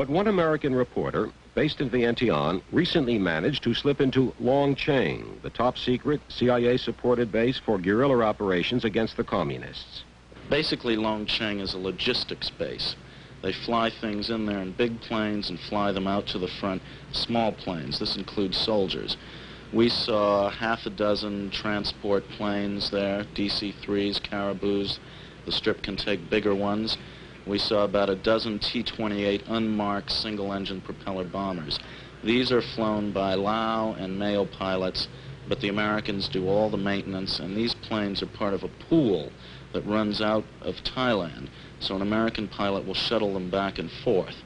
But one American reporter, based in Vientiane, recently managed to slip into Long Cheng, the top-secret CIA-supported base for guerrilla operations against the communists. Basically, Long Cheng is a logistics base. They fly things in there in big planes and fly them out to the front, small planes. This includes soldiers. We saw half a dozen transport planes there, DC-3s, Caribous. The strip can take bigger ones. We saw about a dozen T-28 unmarked single-engine propeller bombers. These are flown by Lao and Mayo pilots, but the Americans do all the maintenance, and these planes are part of a pool that runs out of Thailand, so an American pilot will shuttle them back and forth.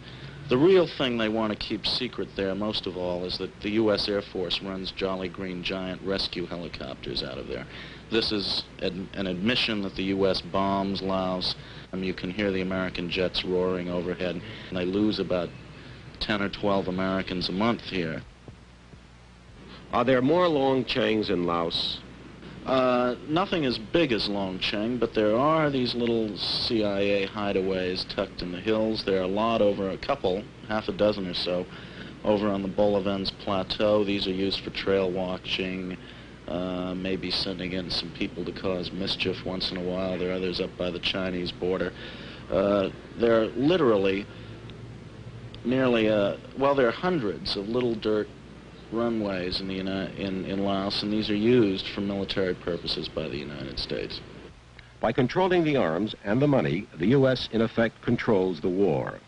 The real thing they want to keep secret there, most of all, is that the U.S. Air Force runs Jolly Green Giant rescue helicopters out of there. This is an admission that the U.S. bombs Laos. You can hear the American jets roaring overhead, and they lose about 10 or 12 Americans a month here. Are there more Long Chengs in Laos? Nothing as big as Long Cheng, but there are these little CIA hideaways tucked in the hills. There are a lot over a couple, half a dozen or so, over on the Bolavens Plateau. These are used for trail watching, maybe sending in some people to cause mischief once in a while. There are others up by the Chinese border. There are literally nearly, well, there are hundreds of little dirt runways in Laos, and these are used for military purposes by the United States. By controlling the arms and the money, the U.S. in effect controls the war.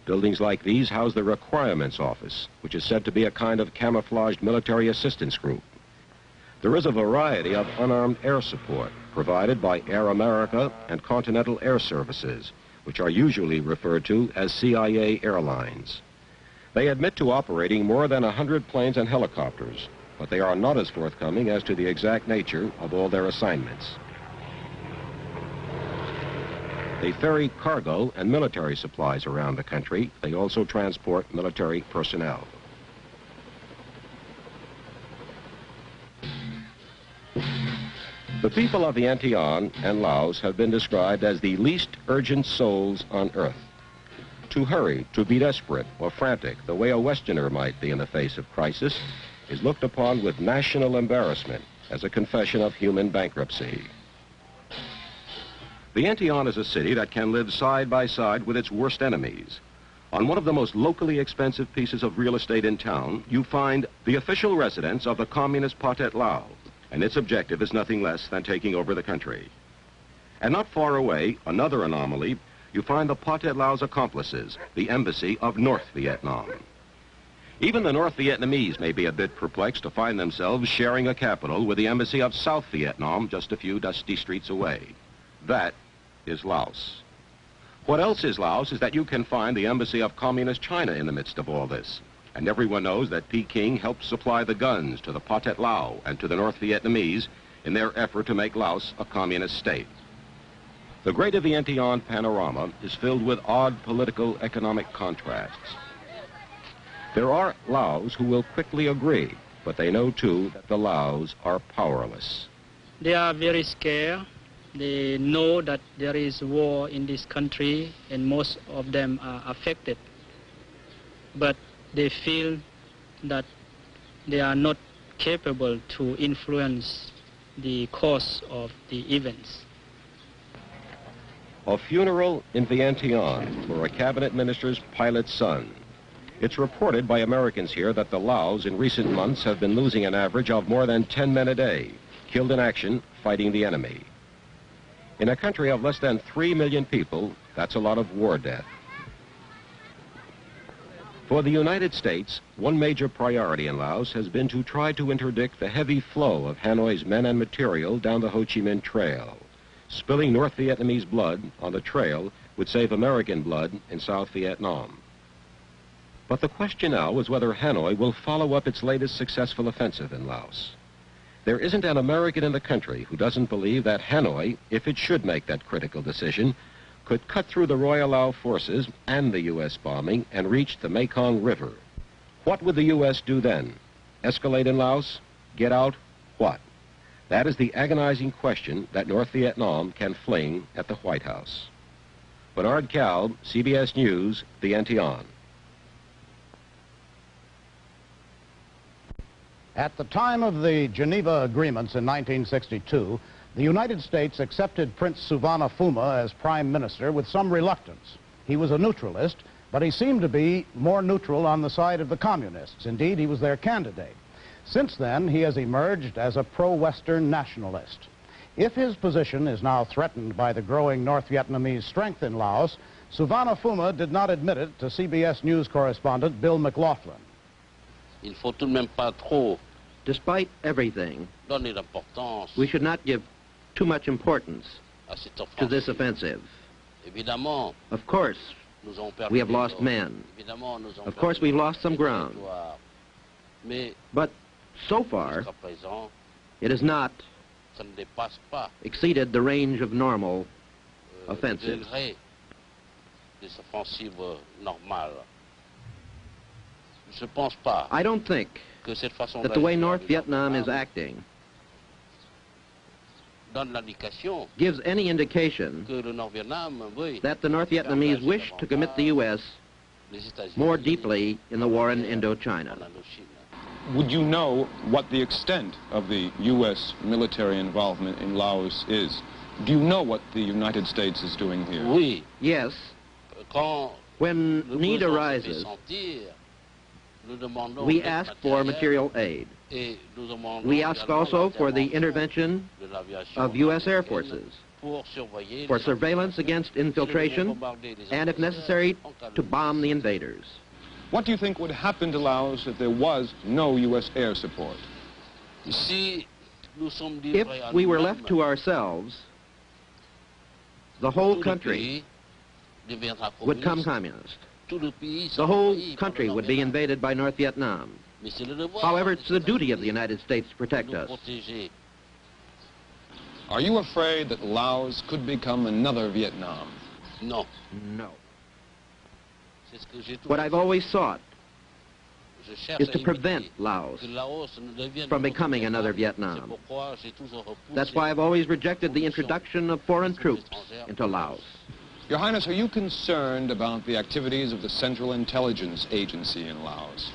Buildings like these house the Requirements Office, which is said to be a kind of camouflaged military assistance group. There is a variety of unarmed air support provided by Air America and Continental Air Services, which are usually referred to as CIA airlines. They admit to operating more than 100 planes and helicopters, but they are not as forthcoming as to the exact nature of all their assignments. They ferry cargo and military supplies around the country. They also transport military personnel. The people of Vientiane and Laos have been described as the least urgent souls on earth. To hurry, to be desperate or frantic, the way a Westerner might be in the face of crisis, is looked upon with national embarrassment as a confession of human bankruptcy. Vientiane is a city that can live side by side with its worst enemies. On one of the most locally expensive pieces of real estate in town, you find the official residence of the communist Pathet Lao, and its objective is nothing less than taking over the country. And not far away, another anomaly, you find the Pathet Lao's accomplices, the embassy of North Vietnam. Even the North Vietnamese may be a bit perplexed to find themselves sharing a capital with the embassy of South Vietnam just a few dusty streets away. That is Laos. What else is Laos is that you can find the embassy of Communist China in the midst of all this. And everyone knows that Peking helped supply the guns to the Pathet Lao and to the North Vietnamese in their effort to make Laos a communist state. The Greater Vientiane panorama is filled with odd political economic contrasts. There are Laos who will quickly agree, but they know too that the Laos are powerless. They are very scared. They know that there is war in this country and most of them are affected. But they feel that they are not capable to influence the course of the events. A funeral in Vientiane for a cabinet minister's pilot's son. It's reported by Americans here that the Laos in recent months have been losing an average of more than 10 men a day, killed in action fighting the enemy. In a country of less than 3 million people, that's a lot of war death. For the United States, one major priority in Laos has been to try to interdict the heavy flow of Hanoi's men and material down the Ho Chi Minh Trail. Spilling North Vietnamese blood on the trail would save American blood in South Vietnam. But the question now is whether Hanoi will follow up its latest successful offensive in Laos. There isn't an American in the country who doesn't believe that Hanoi, if it should make that critical decision, could cut through the Royal Lao forces and the U.S. bombing and reach the Mekong River. What would the U.S. do then? Escalate in Laos? Get out? What? That is the agonizing question that North Vietnam can fling at the White House. Bernard Kalb, CBS News, Vientiane. At the time of the Geneva Agreements in 1962, the United States accepted Prince Suvarnabhuma as prime minister with some reluctance. He was a neutralist, but he seemed to be more neutral on the side of the communists. Indeed, he was their candidate. Since then, he has emerged as a pro-Western nationalist. If his position is now threatened by the growing North Vietnamese strength in Laos, Suvarnabhuma did not admit it to CBS News correspondent Bill McLaughlin. Il faut tout de même pas trop Despite everything, donner d'importance we should not give too much importance à cette to this offensive. offensive. Évidemment, Of course, nous avons perdu we have des lost hommes. men. Évidemment, nous avons Of course, perdu we've lost some des ground. territoires. Mais But so far, jusqu'à présent, it has not ça ne dépasse pas exceeded the range of normal le offensives. degré des offensives normales. Je ne pense pas I don't think que cette façon that the way d'agir North du Vietnam is Vietnam acting donne l'indication gives any indication que le Nord-Vietnam, oui, that the North Vietnamese wish to commit the U.S. les États-Unis more deeply in the war in en Indochina. Indochine. Would you know what the extent of the U.S. military involvement in Laos is? Do you know what the United States is doing here? Oui, Yes, quand when le need besoin se fait arises, sentir, nous demandons we l'aide ask for matérielle material aid. et nous demandons We ask également also for the l'intervention intervention de l'aviation of U.S. Air américaine Forces pour surveiller for les surveillance against infiltration and, if necessary, to bomb the invaders. What do you think would happen to Laos if there was no U.S. air support? Si nous sommes If livrés à we were nous-mêmes, left to ourselves, the whole tout le country pays deviendra would come communiste. communist. Tout le pays The sera whole envahi par country le would be Nord-Vietnam. invaded by North Vietnam. Mais c'est le devoir However, des it's the duty of the États-Unis United States to de protect nous us. protéger. Are you afraid that Laos could become another Vietnam? Non, No. c'est ce que j'ai What I've always sought Je cherche is à to éviter prevent Laos que Laos ne devienne from un autre becoming Vietnam. another C'est Vietnam. pourquoi j'ai toujours repoussé That's why I've always rejected the introduction of foreign troops into Laos. Your Highness, are you concerned about the activities of the Central Intelligence Agency in Laos?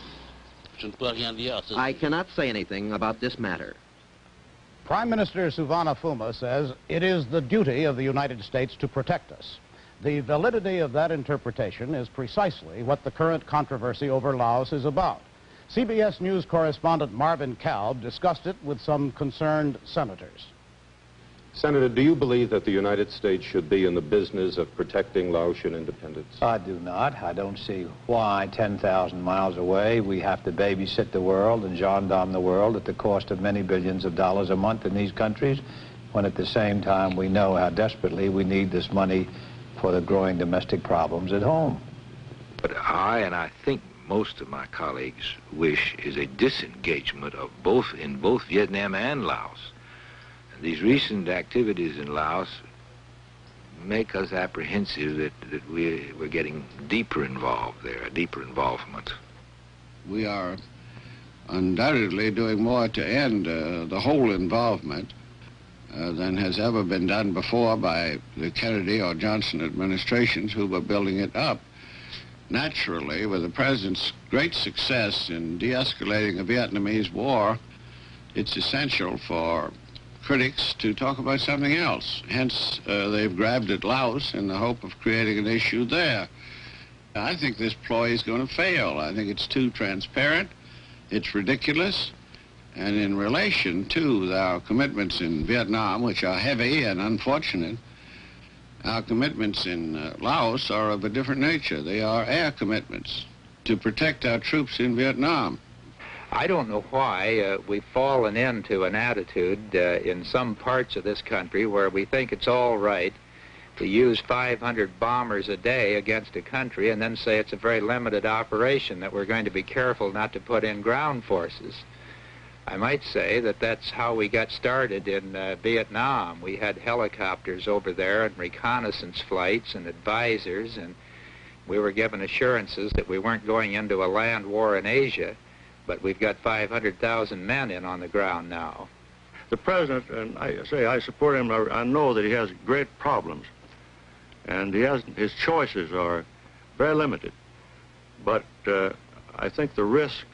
Je ne peux rien dire à ce I sujet. cannot say anything about this matter. Prime Minister Suvarnabhuma says it is the duty of the United States to protect us. The validity of that interpretation is precisely what the current controversy over Laos is about. CBS News correspondent Marvin Kalb discussed it with some concerned senators. Senator, do you believe that the United States should be in the business of protecting Laotian independence? I do not. I don't see why 10,000 miles away we have to babysit the world and gendarme the world at the cost of many billions of dollars a month in these countries, when at the same time we know how desperately we need this money for the growing domestic problems at home. But I, and I think most of my colleagues, wish is a disengagement of both Vietnam and Laos. These recent activities in Laos make us apprehensive that we're getting deeper involved there, a deeper involvement. We are undoubtedly doing more to end the whole involvement than has ever been done before by the Kennedy or Johnson administrations who were building it up. Naturally, with the President's great success in de-escalating the Vietnamese War, it's essential for critics to talk about something else. Hence, they've grabbed at Laos in the hope of creating an issue there. I think this ploy is going to fail. I think it's too transparent, it's ridiculous, and in relation to our commitments in Vietnam, which are heavy and unfortunate, our commitments in Laos are of a different nature. They are air commitments to protect our troops in Vietnam. I don't know why we've fallen into an attitude in some parts of this country where we think it's all right to use 500 bombers a day against a country and then say it's a very limited operation, that we're going to be careful not to put in ground forces. I might say that that's how we got started in Vietnam. We had helicopters over there and reconnaissance flights and advisors, and we were given assurances that we weren't going into a land war in Asia. But we've got 500,000 men in on the ground now. The President, and I support him, I know that he has great problems. And his choices are very limited. But I think the risk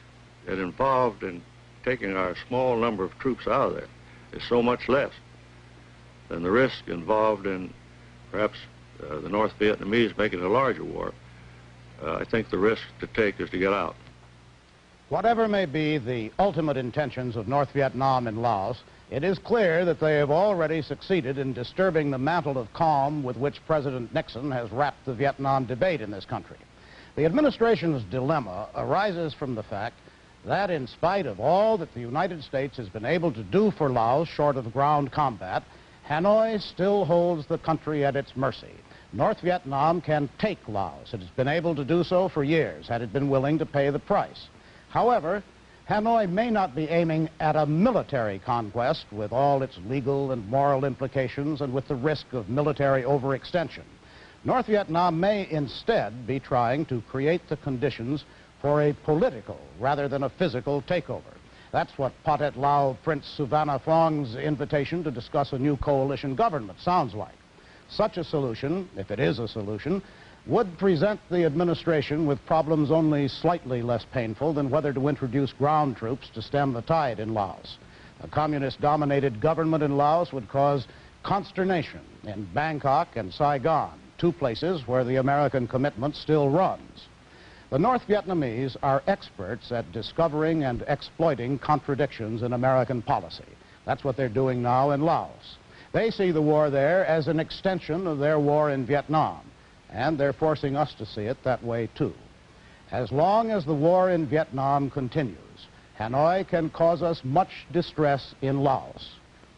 that involved in taking our small number of troops out of there is so much less than the risk involved in perhaps the North Vietnamese making a larger war. I think the risk to take is to get out. Whatever may be the ultimate intentions of North Vietnam and Laos, it is clear that they have already succeeded in disturbing the mantle of calm with which President Nixon has wrapped the Vietnam debate in this country. The administration's dilemma arises from the fact that in spite of all that the United States has been able to do for Laos short of ground combat, Hanoi still holds the country at its mercy. North Vietnam can take Laos. It has been able to do so for years, had it been willing to pay the price. However, Hanoi may not be aiming at a military conquest with all its legal and moral implications and with the risk of military overextension. North Vietnam may instead be trying to create the conditions for a political rather than a physical takeover. That's what Pathet Lao Prince Suvarnabhum's invitation to discuss a new coalition government sounds like. Such a solution, if it is a solution, would present the administration with problems only slightly less painful than whether to introduce ground troops to stem the tide in Laos. A communist-dominated government in Laos would cause consternation in Bangkok and Saigon, two places where the American commitment still runs. The North Vietnamese are experts at discovering and exploiting contradictions in American policy. That's what they're doing now in Laos. They see the war there as an extension of their war in Vietnam, and they're forcing us to see it that way too. As long as the war in Vietnam continues, Hanoi can cause us much distress in Laos.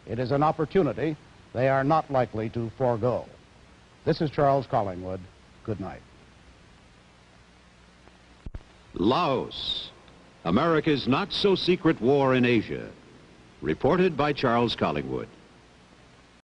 It is an opportunity they are not likely to forego. This is Charles Collingwood. Good night. Laos, America's not-so-secret war in Asia. Reported by Charles Collingwood.